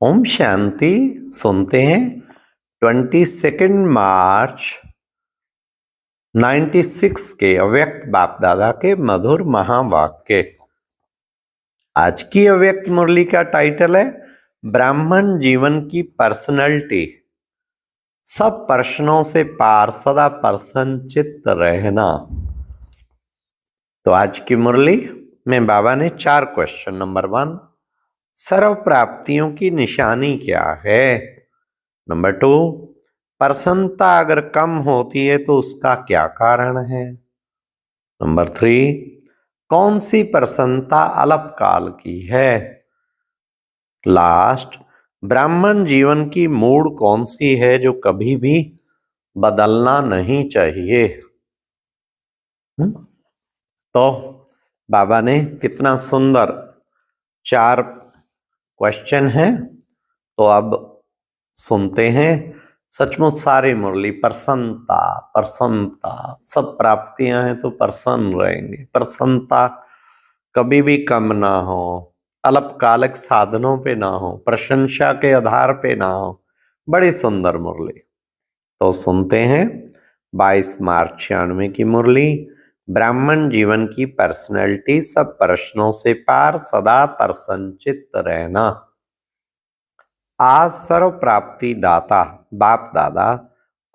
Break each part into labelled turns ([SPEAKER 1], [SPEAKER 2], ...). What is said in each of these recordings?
[SPEAKER 1] ओम शांति। सुनते हैं 22 मार्च 96 के अव्यक्त बाप दादा के मधुर महावाक्य। आज की अव्यक्त मुरली का टाइटल है ब्राह्मण जीवन की पर्सनैलिटी, सब प्रश्नों से पार, सदा प्रसन्न चित्त रहना। तो आज की मुरली में बाबा ने 4 क्वेश्चन। नंबर 1, सर्व प्राप्तियों की निशानी क्या है। नंबर 2, प्रसन्नता अगर कम होती है तो उसका क्या कारण है। नंबर 3, कौन सी प्रसन्नता अल्पकाल की है। लास्ट, ब्राह्मण जीवन की मूड कौन सी है जो कभी भी बदलना नहीं चाहिए। तो बाबा ने कितना सुंदर 4 क्वेश्चन है। तो अब सुनते हैं। सचमुच सारी मुरली प्रसन्नता प्रसन्नता, सब प्राप्तियां हैं तो प्रसन्न रहेंगे। प्रसन्नता कभी भी कम ना हो, अल्पकालिक साधनों पे ना हो, प्रशंसा के आधार पे ना हो। बड़ी सुंदर मुरली। तो सुनते हैं 22 मार्च 96 की मुरली। ब्राह्मण जीवन की पर्सनैलिटी, सब प्रश्नों से पार, सदा प्रसन्नचित्त रहना। आज सर्व प्राप्ति दाता बाप दादा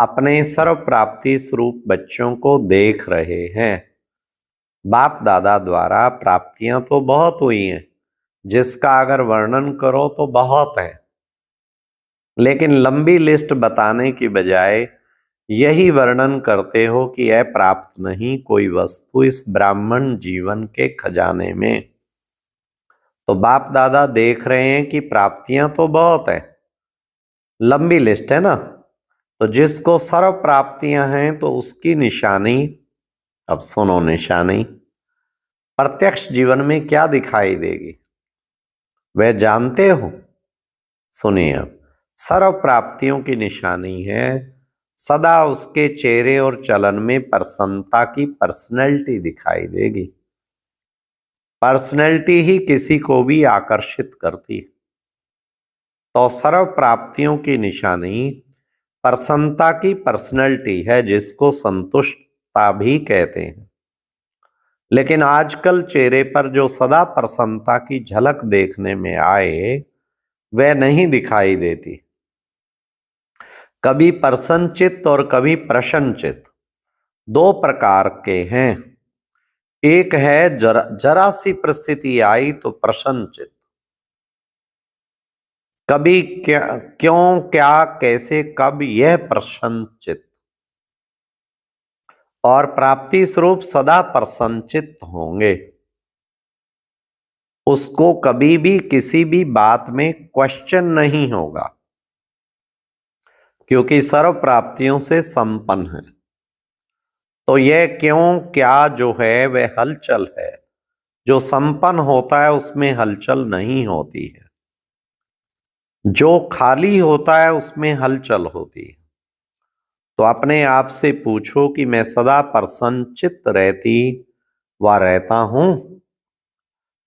[SPEAKER 1] अपने सर्व प्राप्ति स्वरूप बच्चों को देख रहे हैं। बाप दादा द्वारा प्राप्तियां तो बहुत हुई हैं, जिसका अगर वर्णन करो तो बहुत है, लेकिन लंबी लिस्ट बताने की बजाय यही वर्णन करते हो कि यह प्राप्त नहीं कोई वस्तु इस ब्राह्मण जीवन के खजाने में। तो बाप दादा देख रहे हैं कि प्राप्तियां तो बहुत है, लंबी लिस्ट है ना। तो जिसको सर्व प्राप्तियां हैं तो उसकी निशानी, अब सुनो निशानी, प्रत्यक्ष जीवन में क्या दिखाई देगी वह जानते हो। सुनिए, अब सर्व प्राप्तियों की निशानी है सदा उसके चेहरे और चलन में प्रसन्नता की पर्सनैलिटी दिखाई देगी। पर्सनैलिटी ही किसी को भी आकर्षित करती है। तो सर्व प्राप्तियों की निशानी प्रसन्नता की पर्सनैलिटी है, जिसको संतुष्टता भी कहते हैं। लेकिन आजकल चेहरे पर जो सदा प्रसन्नता की झलक देखने में आए वह नहीं दिखाई देती। कभी प्रसन्नचित्त और कभी प्रसन्नचित्त, 2 प्रकार के हैं। एक है जरा सी परिस्थिति आई तो प्रसन्नचित्त, कभी क्या, क्यों, क्या, कैसे, कब, यह प्रसन्नचित्त। और प्राप्ति स्वरूप सदा प्रसन्नचित्त होंगे। उसको कभी भी किसी भी बात में क्वेश्चन नहीं होगा, क्योंकि सर्व प्राप्तियों से संपन्न है। तो यह क्यों क्या जो है वह हलचल है, जो संपन्न होता है उसमें हलचल नहीं होती है। जो खाली होता है उसमें हलचल होती है। तो अपने आप से पूछो कि मैं सदा प्रसन्नचित्त रहती व रहता हूं।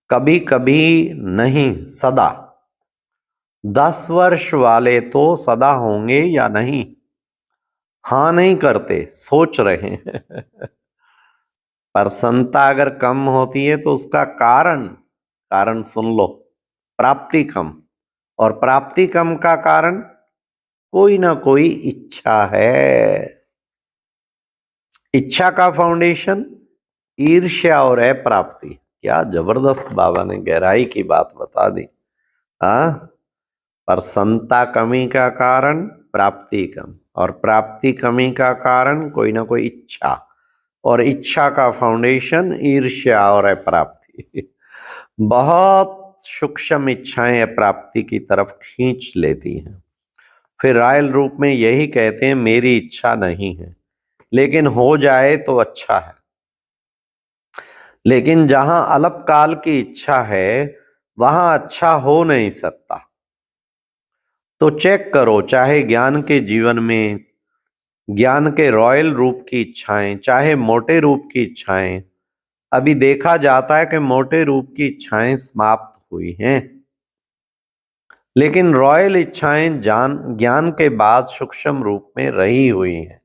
[SPEAKER 1] कभी कभी नहीं, सदा। 10 वर्ष वाले तो सदा होंगे या नहीं, हाँ नहीं करते, सोच रहे हैं। प्रसन्नता अगर कम होती है तो उसका कारण सुन लो, प्राप्ति कम। और प्राप्ति कम का कारण कोई ना कोई इच्छा है। इच्छा का फाउंडेशन ईर्ष्या और अप्राप्ति। क्या जबरदस्त बाबा ने गहराई की बात बता दी। प्रसन्नता कमी का कारण प्राप्ति कम, और प्राप्ति कमी का कारण कोई ना कोई इच्छा, और इच्छा का फाउंडेशन ईर्ष्या और अप्राप्ति। बहुत सूक्ष्म इच्छाएं अप्राप्ति की तरफ खींच लेती हैं। फिर रायल रूप में यही कहते हैं मेरी इच्छा नहीं है, लेकिन हो जाए तो अच्छा है। लेकिन जहां अल्पकाल की इच्छा है वहां अच्छा हो नहीं सकता। तो चेक करो, चाहे ज्ञान के जीवन में ज्ञान के रॉयल रूप की इच्छाएं, चाहे मोटे रूप की इच्छाएं, अभी देखा जाता है कि मोटे रूप की इच्छाएं समाप्त हुई हैं। लेकिन रॉयल इच्छाएं ज्ञान के बाद सूक्ष्म रूप में रही हुई हैं।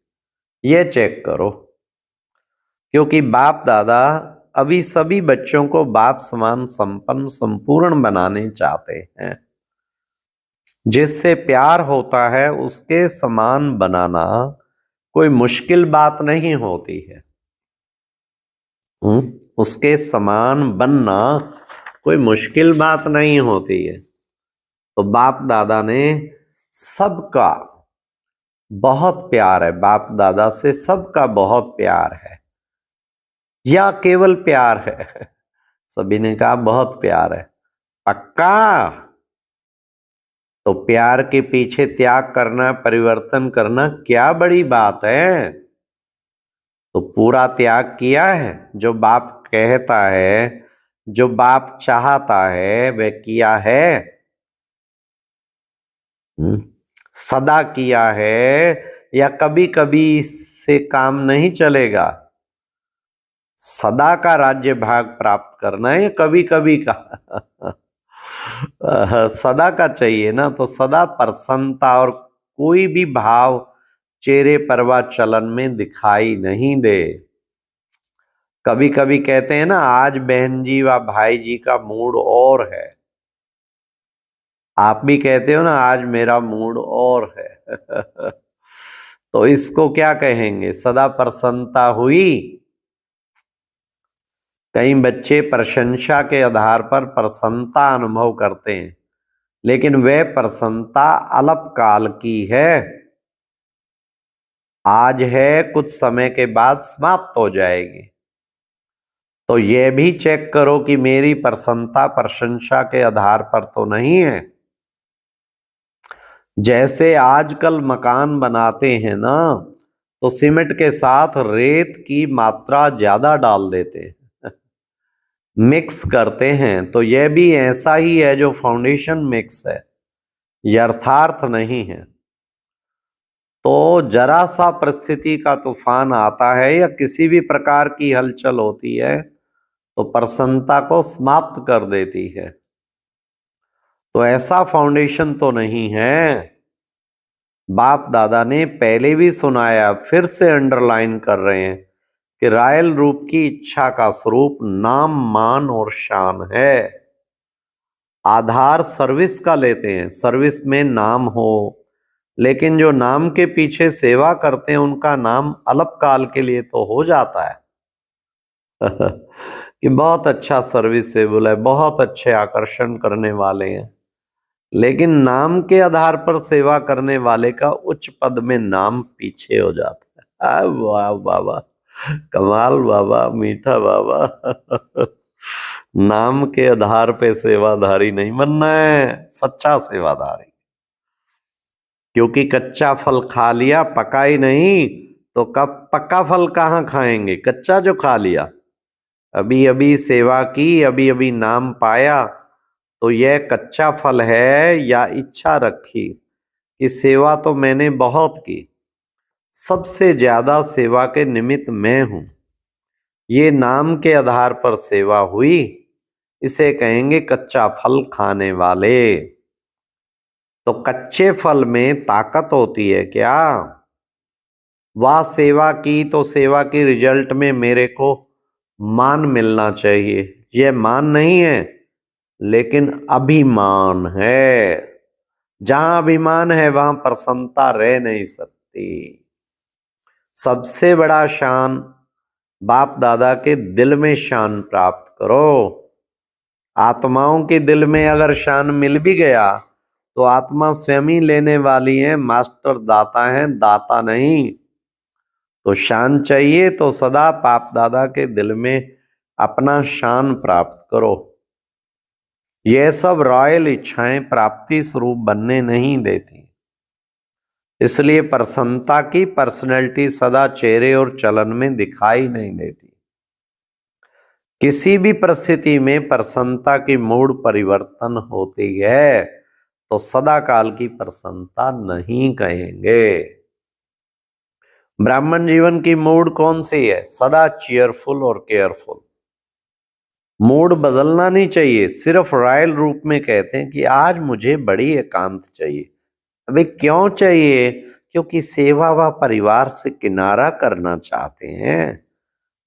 [SPEAKER 1] ये चेक करो, क्योंकि बाप दादा अभी सभी बच्चों को बाप समान संपन्न संपूर्ण बनाने चाहते हैं। जिससे प्यार होता है उसके समान बनाना कोई मुश्किल बात नहीं होती है। उसके समान बनना कोई मुश्किल बात नहीं होती है। तो बाप दादा ने सबका बहुत प्यार है, बाप दादा से सबका बहुत प्यार है, या केवल प्यार है? सभी ने कहा बहुत प्यार है। पक्का? तो प्यार के पीछे त्याग करना, परिवर्तन करना क्या बड़ी बात है? तो पूरा त्याग किया है। जो बाप कहता है, जो बाप चाहता है, वह किया है। सदा किया है या कभी कभी इससे काम नहीं चलेगा? सदा का राज्य भाग प्राप्त करना है या कभी कभी का? सदा का चाहिए ना, तो सदा प्रसन्नता और कोई भी भाव चेहरे पर व चलन में दिखाई नहीं दे। कभी कभी कहते हैं ना, आज बहन जी व भाई जी का मूड और है। आप भी कहते हो ना, आज मेरा मूड और है। तो इसको क्या कहेंगे? सदा प्रसन्नता हुई। कई बच्चे प्रशंसा के आधार पर प्रसन्नता अनुभव करते हैं, लेकिन वह प्रसन्नता अल्पकाल की है। आज है, कुछ समय के बाद समाप्त हो जाएगी। तो यह भी चेक करो कि मेरी प्रसन्नता प्रशंसा के आधार पर तो नहीं है। जैसे आजकल मकान बनाते हैं ना, तो सीमेंट के साथ रेत की मात्रा ज्यादा डाल देते हैं, मिक्स करते हैं। तो यह भी ऐसा ही है, जो फाउंडेशन मिक्स है, यथार्थ नहीं है। तो जरा सा परिस्थिति का तूफान आता है या किसी भी प्रकार की हलचल होती है, तो प्रसन्नता को समाप्त कर देती है। तो ऐसा फाउंडेशन तो नहीं है। बाप दादा ने पहले भी सुनाया, फिर से अंडरलाइन कर रहे हैं कि रायल रूप की इच्छा का स्वरूप नाम, मान और शान है। आधार सर्विस का लेते हैं, सर्विस में नाम हो, लेकिन जो नाम के पीछे सेवा करते हैं उनका नाम अल्पकाल के लिए तो हो जाता है। कि बहुत अच्छा सर्विसेबल है, बहुत अच्छे आकर्षण करने वाले हैं, लेकिन नाम के आधार पर सेवा करने वाले का उच्च पद में नाम पीछे हो जाता है। वाह बाबा, कमाल बाबा, मीठा बाबा। नाम के आधार पे सेवाधारी नहीं बनना है, सच्चा सेवाधारी। क्योंकि कच्चा फल खा लिया, पका ही नहीं, तो कब पक्का फल कहाँ खाएंगे? कच्चा जो खा लिया, अभी अभी सेवा की, अभी अभी नाम पाया, तो यह कच्चा फल है। या इच्छा रखी कि सेवा तो मैंने बहुत की, सबसे ज्यादा सेवा के निमित्त मैं हूं, ये नाम के आधार पर सेवा हुई, इसे कहेंगे कच्चा फल खाने वाले। तो कच्चे फल में ताकत होती है क्या? वाह, सेवा की तो सेवा की रिजल्ट में मेरे को मान मिलना चाहिए। यह मान नहीं है, लेकिन अभिमान है। जहां अभिमान है वहां प्रसन्नता रह नहीं सकती। सबसे बड़ा शान बाप दादा के दिल में शान प्राप्त करो। आत्माओं के दिल में अगर शान मिल भी गया, तो आत्मा स्वयं ही लेने वाली है, मास्टर दाता है, दाता नहीं। तो शान चाहिए तो सदा बाप दादा के दिल में अपना शान प्राप्त करो। यह सब रॉयल इच्छाएं प्राप्ति स्वरूप बनने नहीं देती। इसलिए प्रसन्नता की पर्सनैलिटी सदा चेहरे और चलन में दिखाई नहीं देती। किसी भी परिस्थिति में प्रसन्नता की मूड परिवर्तन होती है, तो सदा काल की प्रसन्नता नहीं कहेंगे। ब्राह्मण जीवन की मूड कौन सी है? सदा चीयरफुल और केयरफुल। मूड बदलना नहीं चाहिए, सिर्फ रॉयल रूप में कहते हैं कि आज मुझे बड़ी एकांत चाहिए। अबे क्यों चाहिए? क्योंकि सेवा व परिवार से किनारा करना चाहते हैं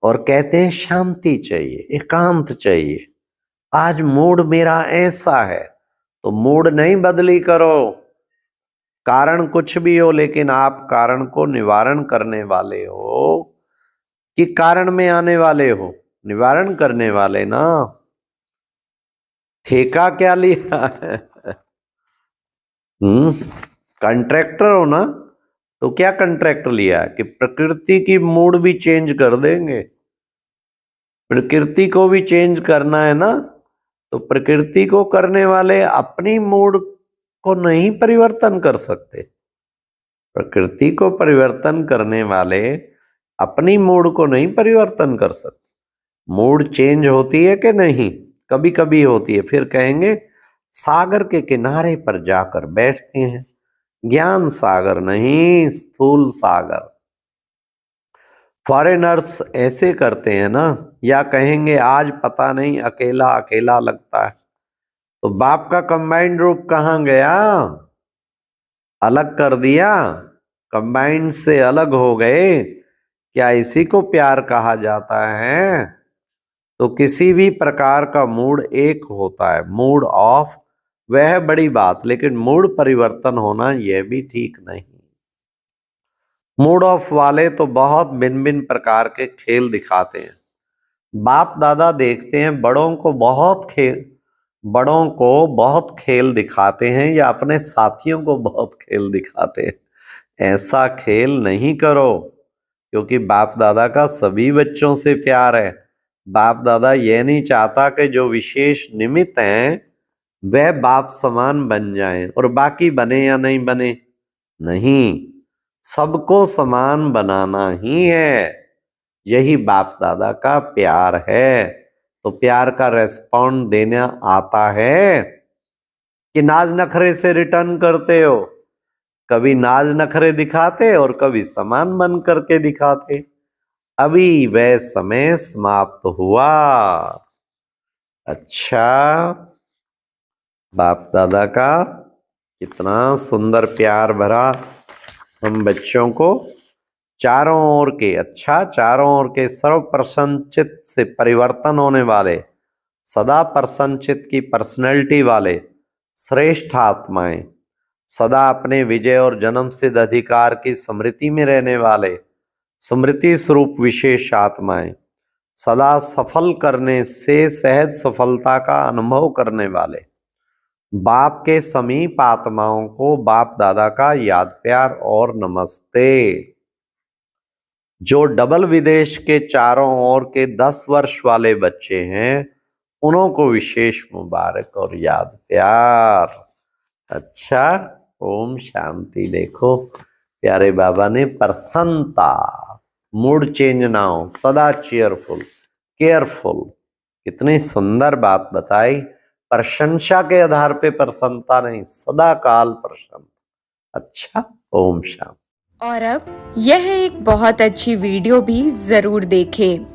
[SPEAKER 1] और कहते हैं शांति चाहिए, एकांत चाहिए। आज मूड मेरा ऐसा है, तो मूड नहीं बदली करो। कारण कुछ भी हो, लेकिन आप कारण को निवारण करने वाले हो कि कारण में आने वाले हो? निवारण करने वाले ना। ठेका क्या लिया है? कॉन्ट्रैक्टर हो ना, तो क्या कॉन्ट्रैक्ट लिया है कि प्रकृति की मूड भी चेंज कर देंगे? प्रकृति को भी चेंज करना है ना, तो प्रकृति को करने वाले अपनी मूड को नहीं परिवर्तन कर सकते। प्रकृति को परिवर्तन करने वाले अपनी मूड को नहीं परिवर्तन कर सकते। मूड चेंज होती है कि नहीं? कभी कभी होती है। फिर कहेंगे सागर के किनारे पर जाकर बैठते हैं। ज्ञान सागर नहीं, स्थूल सागर। फॉरेनर्स ऐसे करते हैं ना। या कहेंगे आज पता नहीं अकेला अकेला लगता है। तो बाप का कंबाइंड रूप कहाँ गया? अलग कर दिया, कंबाइंड से अलग हो गए। क्या इसी को प्यार कहा जाता है? तो किसी भी प्रकार का मूड एक होता है, मूड ऑफ वह बड़ी बात, लेकिन मूड परिवर्तन होना यह भी ठीक नहीं। मूड ऑफ वाले तो बहुत भिन्न भिन्न प्रकार के खेल दिखाते हैं। बाप दादा देखते हैं बड़ों को बहुत खेल दिखाते हैं, या अपने साथियों को बहुत खेल दिखाते हैं। ऐसा खेल नहीं करो, क्योंकि बाप दादा का सभी बच्चों से प्यार है। बाप दादा यह नहीं चाहता कि जो विशेष निमित्त हैं वह बाप समान बन जाएं और बाकी बने या नहीं बने। नहीं, सबको समान बनाना ही है। यही बाप दादा का प्यार है। तो प्यार का रेस्पॉन्ड देना आता है कि नाज नखरे से रिटर्न करते हो? कभी नाज नखरे दिखाते और कभी समान बन करके दिखाते। अभी वह समय समाप्त हुआ। अच्छा, बाप दादा का कितना सुंदर प्यार भरा हम बच्चों को चारों ओर के सर्व प्रसन्नचित से परिवर्तन होने वाले, सदा प्रसन्नचित की पर्सनैलिटी वाले श्रेष्ठ आत्माएं, सदा अपने विजय और जन्म सिद्ध अधिकार की स्मृति में रहने वाले स्मृति स्वरूप विशेष आत्माएं, सदा सफल करने से सहज सफलता का अनुभव करने वाले बाप के समीप आत्माओं को बाप दादा का याद प्यार और नमस्ते। जो डबल विदेश के चारों ओर के 10 वर्ष वाले बच्चे हैं, उन्हों को विशेष मुबारक और याद प्यार। अच्छा, ओम शांति। देखो प्यारे बाबा ने प्रसन्नता, मूड चेंज ना हो, सदा चीयरफुल, केयरफुल, कितनी सुंदर बात बताई। प्रशंसा के आधार पे प्रसन्नता नहीं, सदा काल प्रसन्न। अच्छा, ओम शांति।
[SPEAKER 2] और अब यह एक बहुत अच्छी वीडियो भी जरूर देखें।